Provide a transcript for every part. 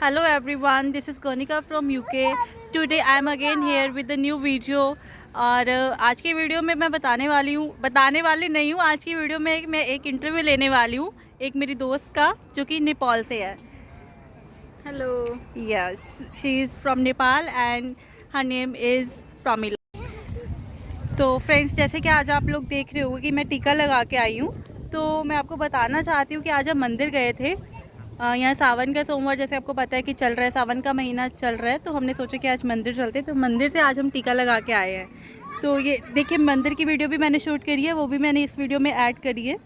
Hello everyone, this is Konika from UK. Today I am again here with a new video. और आज की video में मैं बताने वाली नहीं हूँ। आज की वीडियो में मैं एक इंटरव्यू लेने वाली हूँ एक मेरी दोस्त का जो कि नेपाल से है। Hello. Yes, she is from Nepal and her name is Pramila. तो फ्रेंड्स, जैसे कि आज आप लोग देख रहे हो कि मैं टीका लगा के आई हूँ, तो मैं आपको बताना चाहती हूँ कि आज हम मंदिर गए थे। यहाँ सावन का सोमवार, जैसे आपको पता है कि चल रहा है, सावन का महीना चल रहा है, तो हमने सोचा कि आज मंदिर चलते, तो मंदिर से आज हम टीका लगा के आए हैं। तो ये देखिए, मंदिर की वीडियो भी मैंने शूट करी है, वो भी मैंने इस वीडियो में ऐड करी है।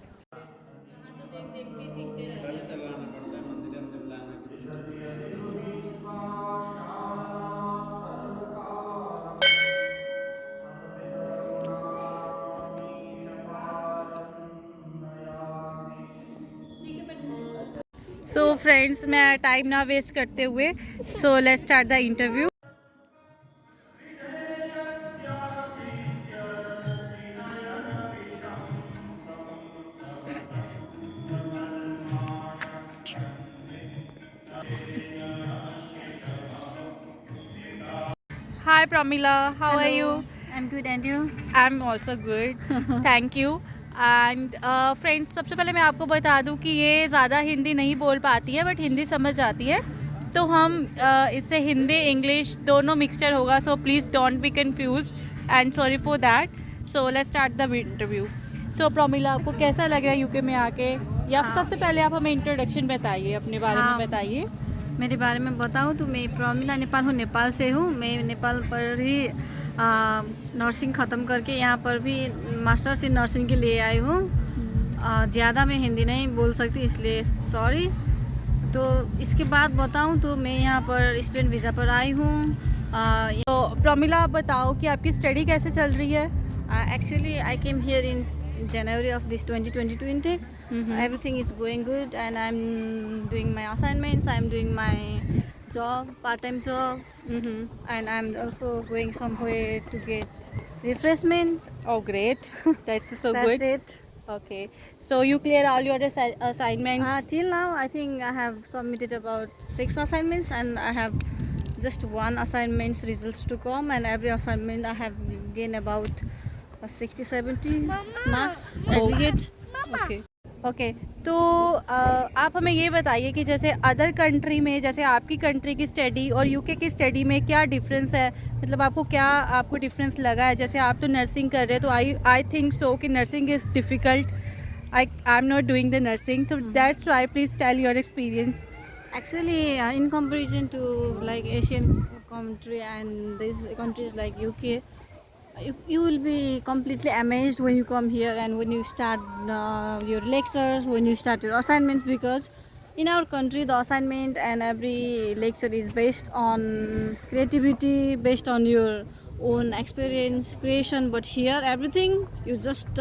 सो फ्रेंड्स, मैं टाइम ना वेस्ट करते हुए, सो let's start the interview. Hi Pramila, how are you? I'm good and you? I'm also good, thank you. And friends, सबसे पहले मैं आपको बता दूं कि ये ज़्यादा हिंदी नहीं बोल पाती है, बट हिंदी समझ जाती है। तो हम इससे हिंदी इंग्लिश दोनों मिक्सचर होगा, so please don't be confuse and sorry for that. So let's start the interview. So Promila, आपको कैसा लग रहा है यूके में आके? या सबसे पहले आप हमें इंट्रोडक्शन बताइए, अपने बारे में बताइए। मेरे बारे में बताऊँ तो मैं प्रमिला नेपाल हूँ, नेपाल से हूँ। मैं नेपाल पर ही नर्सिंग ख़त्म करके यहाँ पर भी मास्टर्स इन नर्सिंग के लिए आई हूँ। ज़्यादा मैं हिंदी नहीं बोल सकती, इसलिए सॉरी। तो इसके बाद बताऊँ तो मैं यहाँ पर स्टूडेंट वीज़ा पर आई हूँ। तो प्रोमिला, आप बताओ कि आपकी स्टडी कैसे चल रही है? Actually, I came here in January of this 2022 intake. Everything is going good, and I'm doing my assignments. I'm doing my job, part-time job, and I'm also going somewhere to get refreshment. Oh, great! That's so That's good. it. Okay, so you clear all your assignments? Till now, I think I have submitted about 6 assignments, and I have just one assignment's results to come, and every assignment I have gained about 60-70 marks aggregate. Okay okay. तो आप हमें ये बताइए कि जैसे other country में, जैसे आपकी कंट्री की स्टडी और यूके की स्टडी में क्या डिफरेंस है? मतलब आपको डिफरेंस लगा है? जैसे आप तो नर्सिंग कर रहे हैं, तो आई थिंक सो कि nursing is difficult. I am not doing the nursing, so that's why please tell your experience. Actually, in comparison to like Asian country and these countries like UK, you will be completely amazed when you come here and when you start your lectures, when you start your assignments, because in our country the assignment and every lecture is based on creativity, based on your own experience creation, but here everything you just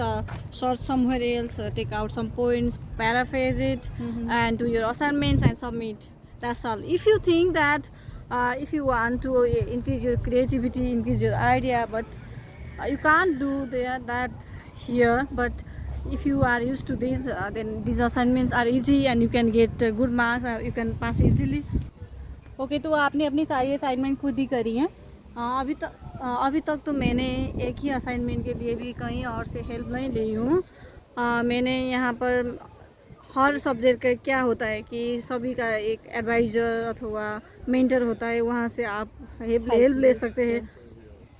search somewhere else, take out some points, paraphrase it, and do your assignments and submit. That's all. If you think that if you want to increase your creativity, increase your idea, but you can't do that here. But if you are used to this, then these assignments are easy and you can get good marks, or you can pass easily. Okay, तो आपने अपनी सारी assignment खुद ही करी हैं? अभी तक तो मैंने एक ही असाइनमेंट के लिए भी कहीं और से हेल्प नहीं ली हूँ। मैंने यहाँ पर हर सब्जेक्ट का क्या होता है कि सभी का एक एडवाइज़र अथवा मेंटर होता है, वहाँ से आप हेल्प ले सकते हैं।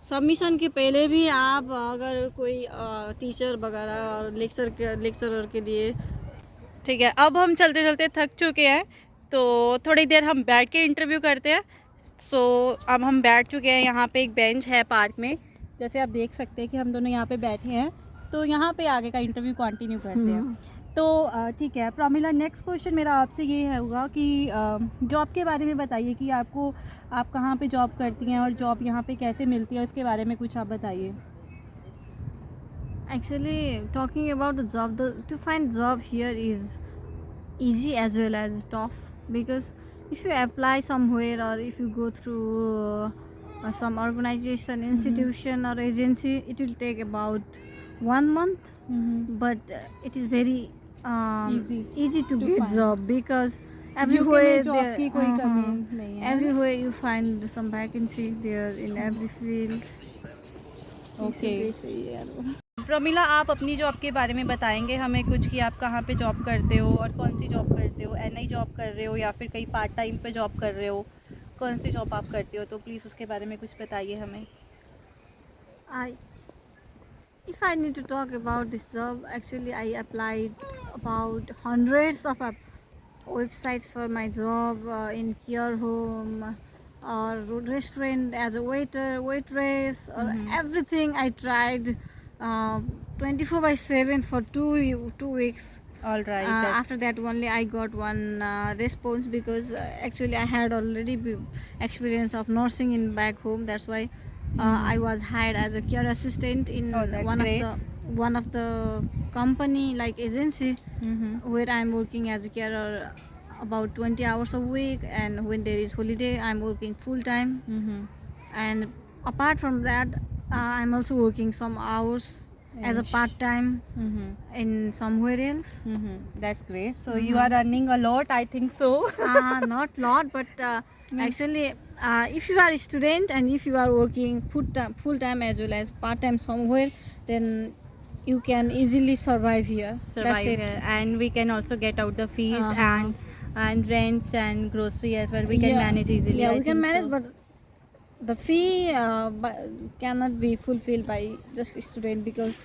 सबमिशन के पहले भी आप अगर कोई टीचर वगैरह और लेक्चरर के लिए। ठीक है, अब हम चलते चलते थक चुके हैं, तो थोड़ी देर हम बैठ के इंटरव्यू करते हैं। सो अब हम बैठ चुके हैं, यहाँ पे एक बेंच है पार्क में, जैसे आप देख सकते हैं कि हम दोनों यहाँ पे बैठे हैं। तो यहाँ पे आगे का इंटरव्यू कंटिन्यू करते हैं। तो ठीक है प्रमिला, नेक्स्ट क्वेश्चन मेरा आपसे ये होगा कि जॉब के बारे में बताइए कि आप कहाँ पे जॉब करती हैं और जॉब यहाँ पे कैसे मिलती है, इसके बारे में कुछ आप बताइए। Actually, talking about the job, to find job here is easy as well as tough, because if you apply somewhere or if you go through some organization, institution or agency, it will take about 1 month. But it is very easy to get find job, because everywhere job there, की कोई कमी नहीं है। everywhere you find some vacancy there in every field. Okay सही है यार। प्रमिला, आप अपनी जॉब के बारे में बताएंगे हमें कुछ कि आप कहाँ पे जॉब करते हो और कौन सी जॉब करते हो, एनआई जॉब कर रहे हो या फिर कहीं पार्ट टाइम पे जॉब कर रहे हो, कौन सी जॉब आप करते हो, तो प्लीज़ उसके बारे में कुछ बताइए हमें। If I need to talk about this job, actually I applied about hundreds of websites for my job in care home or restaurant as a waiter, waitress, or everything. I tried 24/7 for two weeks. All right, After that only I got one response, because actually I had already experience of nursing in back home. That's why I was hired as a care assistant in Oh, that's great. one of the company like agency where I'm working as a carer about 20 hours a week, and when there is holiday I'm working full time. And apart from that I'm also working some hours as a part time in somewhere else. That's great, so you are earning a lot, I think so. Not lot, but actually if you are a student and if you are working full time as well as part time somewhere, then you can easily survive here. That's it. And we can also get out the fees and rent and grocery as well. We can Yeah. manage easily. Yeah, I we can think manage, so. but the fee cannot be fulfilled by just a student, because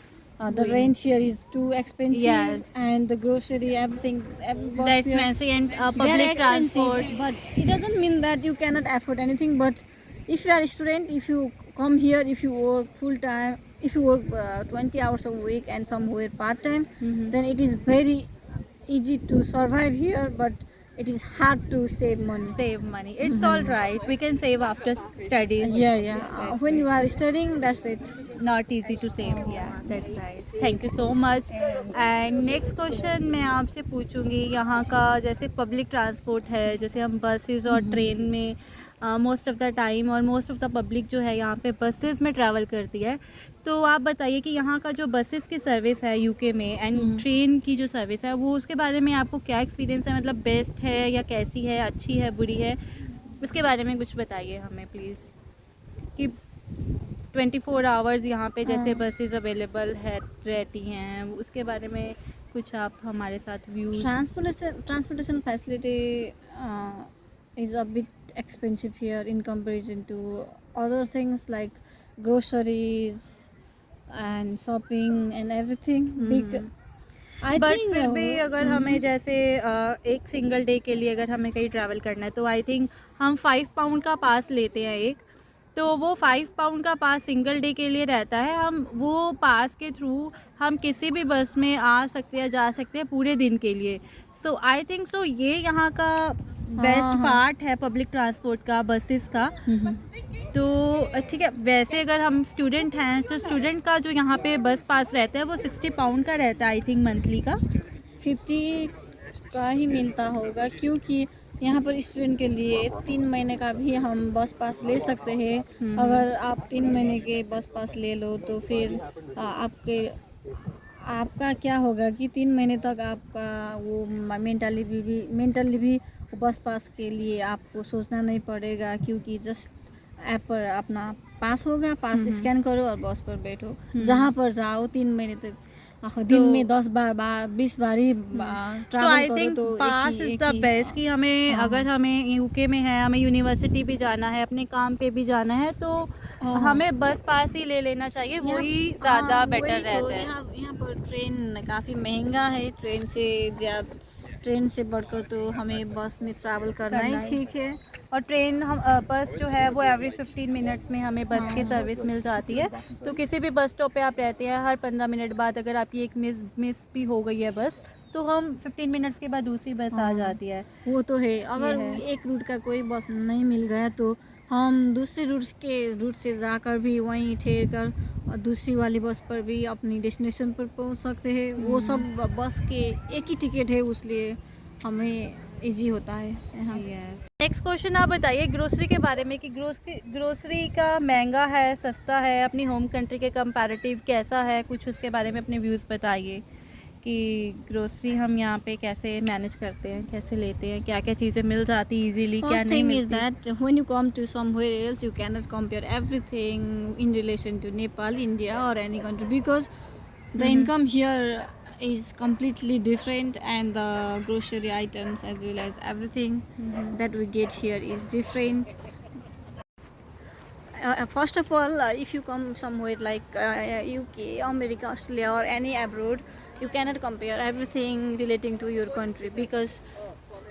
the rent here is too expensive. Yes. And the grocery, everything, That's messy, and they are public expensive, transport. but it doesn't mean that you cannot afford anything. But if you are a student, if you come here, if you work full time, if you work 20 hours a week and somewhere part time, then it is very easy to survive here, but it is hard to save money. Save money. It's all right. We can save after studies. Yeah. When you are studying, that's it. Not easy to save. Yeah, that's right. Thank you so much. And next question मैं आपसे पूछूंगी, यहाँ का जैसे public transport है, जैसे हम buses और ट्रेन में मोस्ट ऑफ द टाइम और मोस्ट ऑफ द पब्लिक जो है यहाँ पे बसेस में ट्रैवल करती है, तो आप बताइए कि यहाँ का जो बसेस की सर्विस है यूके में एंड ट्रेन की जो सर्विस है वो, उसके बारे में आपको क्या एक्सपीरियंस है, मतलब बेस्ट है या कैसी है, अच्छी है, बुरी है, उसके बारे में कुछ बताइए हमें प्लीज़। कि 24 आवर्स यहाँ पे जैसे बसेस अवेलेबल है रहती हैं, उसके बारे में कुछ आप हमारे साथ views. Transportation facility is a bit expensive here in comparison to other things like groceries and shopping and everything. But फिर भी अगर हमें जैसे एक सिंगल डे के लिए अगर हमें कहीं ट्रैवल करना है तो आई थिंक हम 5 पाउंड का पास लेते हैं एक, तो वो 5 पाउंड का पास सिंगल डे के लिए रहता है। हम वो पास के थ्रू हम किसी भी बस में आ सकते हैं, जा सकते हैं पूरे दिन के लिए। सो आई थिंक सो ये यहाँ का बेस्ट पार्ट है पब्लिक ट्रांसपोर्ट का, बसेस का। तो ठीक है, वैसे अगर हम स्टूडेंट हैं तो स्टूडेंट का जो यहाँ पे बस पास रहता है वो 60 पाउंड का रहता है आई थिंक मंथली का। 50 का ही मिलता होगा, क्योंकि यहाँ पर स्टूडेंट के लिए 3 महीने का भी हम बस पास ले सकते हैं। अगर आप 3 महीने के बस पास ले लो तो फिर आपका क्या होगा कि 3 महीने तक आपका वो मेंटली भी बस पास के लिए आपको सोचना नहीं पड़ेगा, क्योंकि जस्ट ऐप पर अपना पास होगा, पास स्कैन करो और बस पर बैठो, जहाँ पर जाओ 3 महीने तक दिन में 10 बार 20 बार ही ट्रैवल करो। तो पास इज द बेस्ट कि हमें अगर हमें यूके में है, हमें यूनिवर्सिटी भी जाना है, अपने काम पे भी जाना है, तो हमें बस पास ही ले लेना चाहिए, वही ज़्यादा बेटर रहता है। यहाँ पर ट्रेन काफ़ी महंगा है, ट्रेन से बढ़कर तो हमें बस में ट्रैवल करना ही ठीक है। और बस जो है वो एवरी 15 मिनट्स में हमें बस की सर्विस मिल जाती है। तो किसी भी बस स्टॉप पे आप रहते हैं, हर 15 मिनट बाद अगर आपकी एक मिस भी हो गई है बस, तो हम 15 मिनट्स के बाद दूसरी बस आ जाती है। वो तो है, अगर एक रूट का कोई बस नहीं मिल गया तो हम दूसरे रूट से जाकर भी वहीं ठहर कर दूसरी वाली बस पर भी अपनी डेस्टिनेशन पर पहुंच सकते हैं। वो सब बस के एक ही टिकट है, उसलिए हमें इजी होता है यहाँ। नेक्स्ट क्वेश्चन आप बताइए ग्रोसरी के बारे में कि ग्रोसरी का महंगा है, सस्ता है, अपनी होम कंट्री के कंपैरेटिव कैसा है, कुछ उसके बारे में अपने व्यूज़ बताइए कि ग्रोसरी हम यहाँ पे कैसे मैनेज करते हैं, कैसे लेते हैं, क्या क्या चीज़ें मिल जाती इजीली, क्या First नहीं thing is मिलती। that when you come to somewhere else, you cannot compare everything in relation to Nepal, India, or any country, because the income here is completely different, and the grocery items as well as everything that we get here is different. First of all, if you come somewhere like UK, America, Australia, or any abroad, you cannot compare everything relating to your country, because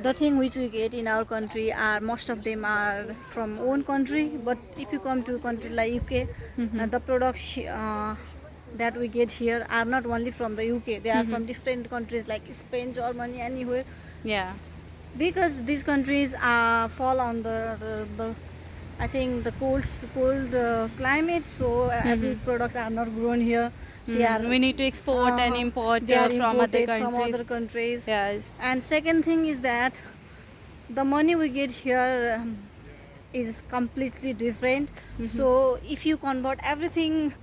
the thing which we get in our country are most of them are from own country. But if you come to a country like UK, the products that we get here are not only from the UK, they are from different countries like Spain, Germany, anywhere, Yeah. because these countries fall under the I think the cold climate, so every products are not grown here. They are We need to export and import they are from other imported from countries. other countries. Yes. And second thing is that the money we get here is completely different. So if you convert everything,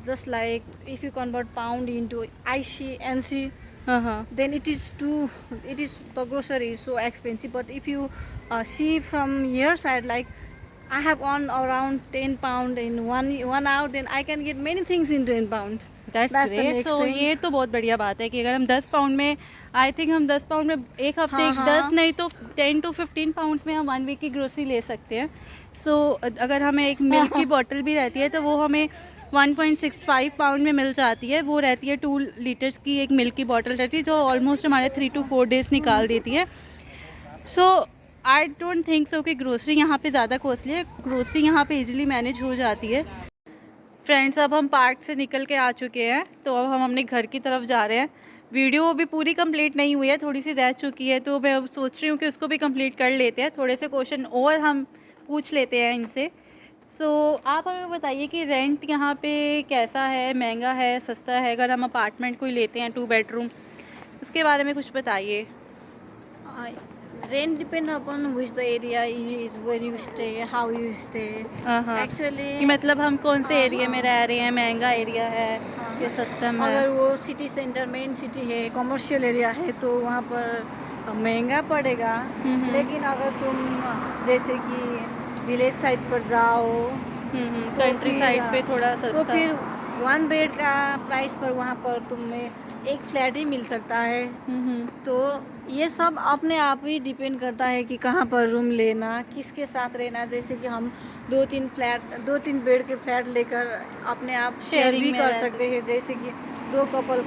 just like if you convert pound into IC, NC, then it is the grocery is so expensive. But if you see from your side, like I have on around 10 pound in one hour, then I can get many things in 10 pound. That's That's the great. next So thing. ये तो बहुत बढ़िया बात है कि अगर हम 10 pound में, आई थिंक हम 10 पाउंड में एक हफ्ते, हाँ, हाँ। 10 नहीं तो 10 to 15 पाउंड्स में हम 1 वीक की ग्रोसरी ले सकते हैं। सो अगर हमें एक मिल्क की बॉटल भी रहती है तो वो हमें 1.65 पाउंड में मिल जाती है। वो रहती है 2 लीटर्स की एक मिल्क की बॉटल रहती है, जो ऑलमोस्ट हमारे 3 to 4 डेज निकाल देती है। सो आई डोंट थिंक सो कि ग्रोसरी यहाँ पे ज़्यादा कॉस्टली है। ग्रोसरी यहाँ पे इजीली मैनेज हो जाती है। फ्रेंड्स, अब हम पार्क से निकल के आ चुके हैं, तो अब हम अपने घर की तरफ जा रहे हैं। वीडियो अभी पूरी कंप्लीट नहीं हुई है, थोड़ी सी रह चुकी है, तो मैं अब सोच रही हूँ कि उसको भी कंप्लीट कर लेते हैं। थोड़े से क्वेश्चन और हम पूछ लेते हैं इनसे। सो आप हमें बताइए कि रेंट यहाँ पे कैसा है, महंगा है, सस्ता है? अगर हम अपार्टमेंट कोई लेते हैं 2 बेडरूम, उसके बारे में कुछ बताइए। Rent depend upon which the area is, where you stay, how you stay. कि Actually, मतलब हम कौन से एरिया में रह रहे हैं, महंगा एरिया है या सस्ता में? अगर वो सिटी सेंटर मेन सिटी है, कमर्शियल एरिया है, तो वहाँ पर महंगा पड़ेगा। लेकिन अगर तुम जैसे कि विलेज साइड पर जाओ, कंट्री साइड पे थोड़ा तो सस्ता। फिर 1 बेड का प्राइस पर वहाँ पर तुम्हें एक फ्लैट ही मिल सकता है। तो ये सब अपने आप ही डिपेंड करता है कि कहाँ पर रूम लेना, किसके साथ रहना। जैसे कि हम 2-3 बेड के फ्लैट लेकर अपने आप शेयर Sharing भी में कर रहते सकते हैं। जैसे कि 2 कपल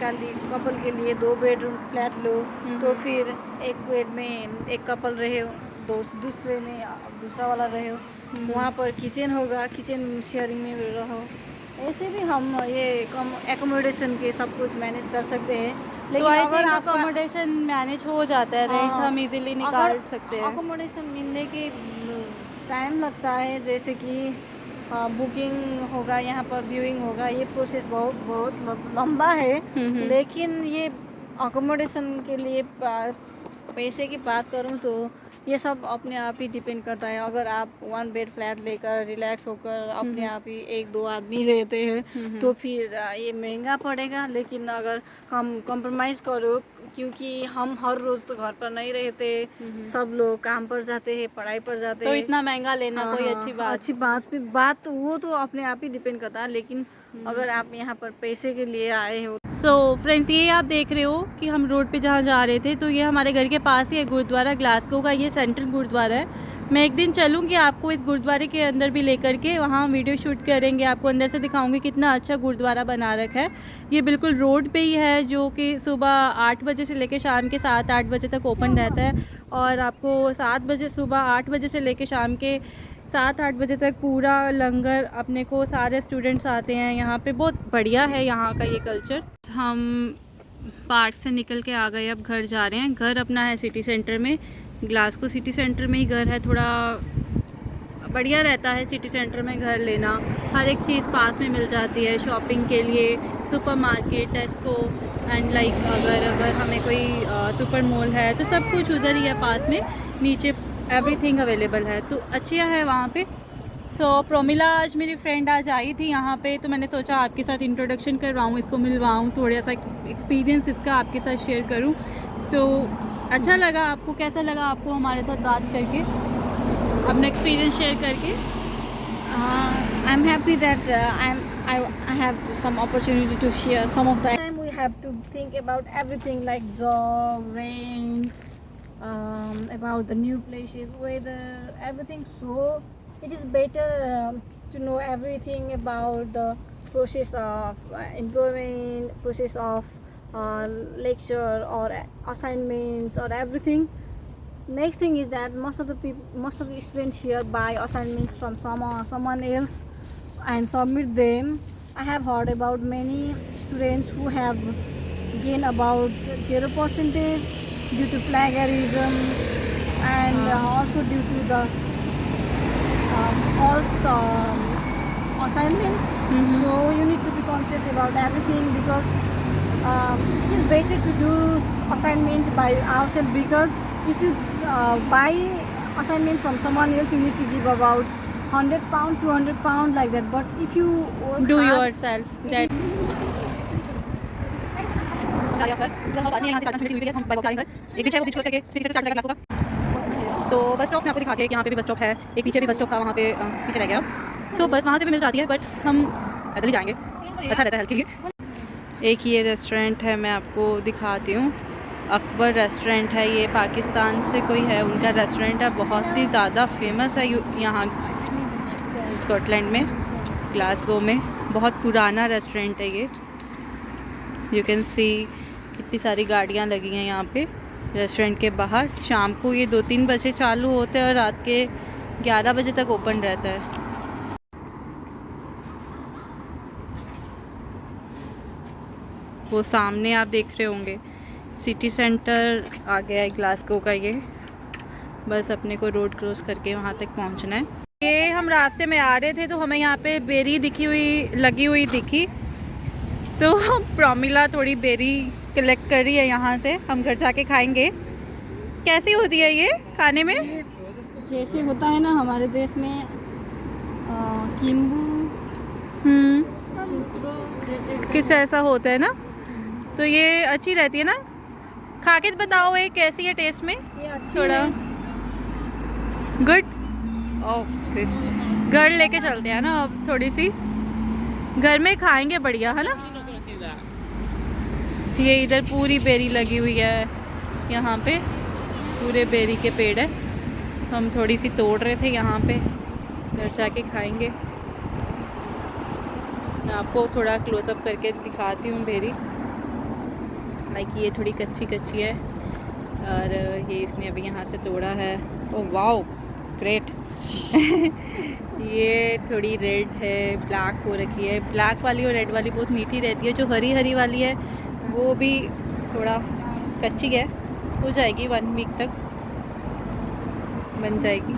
के लिए 2 बेडरूम फ्लैट लो, तो फिर एक बेड में एक कपल रहे, दूसरे में दूसरा वाला रहे, वहाँ पर किचन होगा, किचन शेयरिंग में रहो। ऐसे भी हम ये एकोमोडेशन के सब कुछ मैनेज कर सकते हैं। लेकिन अगर आप अकोमोडेशन मैनेज हो जाता है, रेंट हम इजीली निकाल सकते हैं। अकोमोडेशन मिलने के टाइम लगता है, जैसे कि बुकिंग होगा, यहाँ पर व्यूइंग होगा, ये प्रोसेस बहुत लंबा है। लेकिन ये अकोमोडेशन के लिए पैसे की बात करूँ तो ये सब अपने आप ही डिपेंड करता है। अगर आप 1 बेड फ्लैट लेकर रिलैक्स होकर अपने आप ही 1-2 आदमी रहते हैं, तो फिर ये महंगा पड़ेगा। लेकिन अगर कंप्रोमाइज़ करो, क्योंकि हम हर रोज़ तो घर पर नहीं रहते, सब लोग काम पर जाते हैं, पढ़ाई पर जाते तो हैं, इतना महंगा लेना कोई अच्छी बात वो तो अपने आप ही डिपेंड करता है। लेकिन अगर आप यहाँ पर पैसे के लिए आए हो। सो फ्रेंड्स, ये आप देख रहे हो कि हम रोड पे जहाँ जा रहे थे, तो ये हमारे घर के पास ही है गुरुद्वारा, ग्लासगो का ये सेंट्रल गुरुद्वारा है। मैं एक दिन चलूँगी आपको इस गुरुद्वारे के अंदर भी लेकर के, वहाँ वीडियो शूट करेंगे, आपको अंदर से दिखाऊंगी कितना अच्छा गुरुद्वारा बना रखा है। ये बिल्कुल रोड पे ही है, जो कि सुबह 8 बजे से लेकर शाम के 7-8 बजे तक ओपन रहता है, और आपको 7 बजे सुबह 8 बजे से लेकर शाम के 7-8 बजे तक पूरा लंगर, अपने को सारे स्टूडेंट्स आते हैं यहाँ पे। बहुत बढ़िया है यहाँ का ये कल्चर। हम पार्क से निकल के आ गए, अब घर जा रहे हैं। घर अपना है सिटी सेंटर में, ग्लासगो सिटी सेंटर में ही घर है। थोड़ा बढ़िया रहता है सिटी सेंटर में घर लेना, हर एक चीज़ पास में मिल जाती है। शॉपिंग के लिए सुपरमार्केट, टेस्को एंड लाइक अगर हमें कोई सुपर मॉल है तो सब कुछ उधर ही है पास में, नीचे एवरीथिंग अवेलेबल है, तो अच्छी है वहाँ पे। सो प्रोमिला आज मेरी फ्रेंड आज आई थी यहाँ पे, तो मैंने सोचा आपके साथ इंट्रोडक्शन करवाऊँ, इसको मिलवाऊँ, थोड़ा सा एक्सपीरियंस इसका आपके साथ शेयर करूँ। तो अच्छा लगा, आपको कैसा लगा आपको हमारे साथ बात करके, अपना एक्सपीरियंस शेयर करके? I'm happy that I have some opportunity to share some of the time. We have to think about everything like job, rent, about the new places, weather, everything. So it is better to know everything about the process of employment, process of lecture or assignments or everything. Next thing is that most of the students here buy assignments from someone else and submit them. I have heard about many students who have gained about 0% due to plagiarism and also due to the false assignments. So you need to be conscious about everything because it is better to do assignment by ourselves, because if you buy assignment from someone else, you need to give about £100, £200 like that. But if you work Do hard, yourself that. तो bus stop में आपको दिखाते हैं कि यहाँ पे भी bus stop है, एक पीछे भी बस स्टॉप था, वहाँ पे पीछे रह गया, तो बस वहाँ से भी मिल जाती है, बट हम पैदल ही जाएंगे, अच्छा रहता है हेल्थ के लिए। एक ये रेस्टोरेंट है, मैं आपको दिखाती हूँ, अकबर रेस्टोरेंट है, ये पाकिस्तान से कोई है, उनका रेस्टोरेंट है, बहुत ही ज़्यादा फेमस है यहाँ स्कॉटलैंड में, ग्लासगो में, बहुत पुराना रेस्टोरेंट है ये। यू कैन सी कितनी सारी गाड़ियाँ लगी हैं यहाँ पे रेस्टोरेंट के बाहर। शाम को ये 2-3 बजे चालू होते हैं और रात के 11 बजे तक ओपन रहता है। वो सामने आप देख रहे होंगे सिटी सेंटर आ गया है ग्लासगो का, ये बस अपने को रोड क्रॉस करके वहाँ तक पहुँचना है। ये हम रास्ते में आ रहे थे तो हमें यहाँ पे बेरी लगी हुई दिखी, तो प्रोमिला थोड़ी बेरी कलेक्ट कर रही है यहाँ से, हम घर जाके खाएंगे। कैसी होती है ये खाने में? जैसे होता है ना हमारे देश में किम्बू, किस ऐसा होता है ना, तो ये अच्छी रहती है ना, खा के बताओ ये कैसी है टेस्ट में? ये अच्छी थोड़ा है। गुड। ओह घर लेके चलते हैं ना, अब थोड़ी सी घर में खाएंगे, बढ़िया है ना। ये इधर पूरी बेरी लगी हुई है, यहाँ पे पूरे बेरी के पेड़ है, हम थोड़ी सी तोड़ रहे थे यहाँ पे, घर जाके खाएंगे। मैं आपको थोड़ा क्लोजअप करके दिखाती हूँ बेरी, लाइक ये थोड़ी कच्ची कच्ची है और ये इसने अभी यहाँ से तोड़ा है। Oh wow great. ये थोड़ी रेड है, ब्लैक हो रखी है, ब्लैक वाली और रेड वाली बहुत मीठी रहती है, जो हरी हरी वाली है वो भी थोड़ा कच्ची है, हो जाएगी 1 वीक तक बन जाएगी।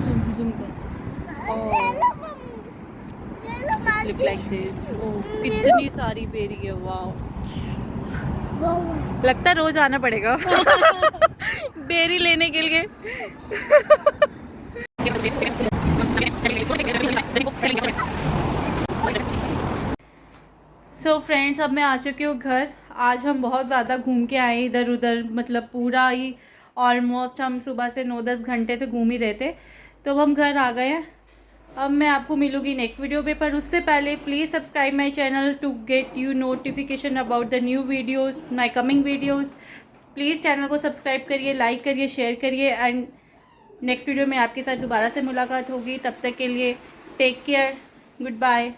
Look like this. ओह कितनी सारी बेरी है, वाओ, लगता है रोज आना पड़ेगा बेरी लेने के लिए। सो फ्रेंड्स, अब मैं आ चुकी हूँ घर। आज हम बहुत ज़्यादा घूम के आए इधर उधर, मतलब पूरा ही ऑलमोस्ट हम सुबह से 9-10 घंटे से घूम ही रहे थे, तो अब हम घर आ गए हैं। अब मैं आपको मिलूँगी नेक्स्ट वीडियो पे, पर उससे पहले please subscribe my channel to get you notification about the new videos, my coming videos. Please channel को सब्सक्राइब करिए, लाइक करिए, शेयर करिए, एंड नेक्स्ट वीडियो में आपके साथ दोबारा से मुलाकात होगी। तब तक के लिए टेक केयर, गुड बाय।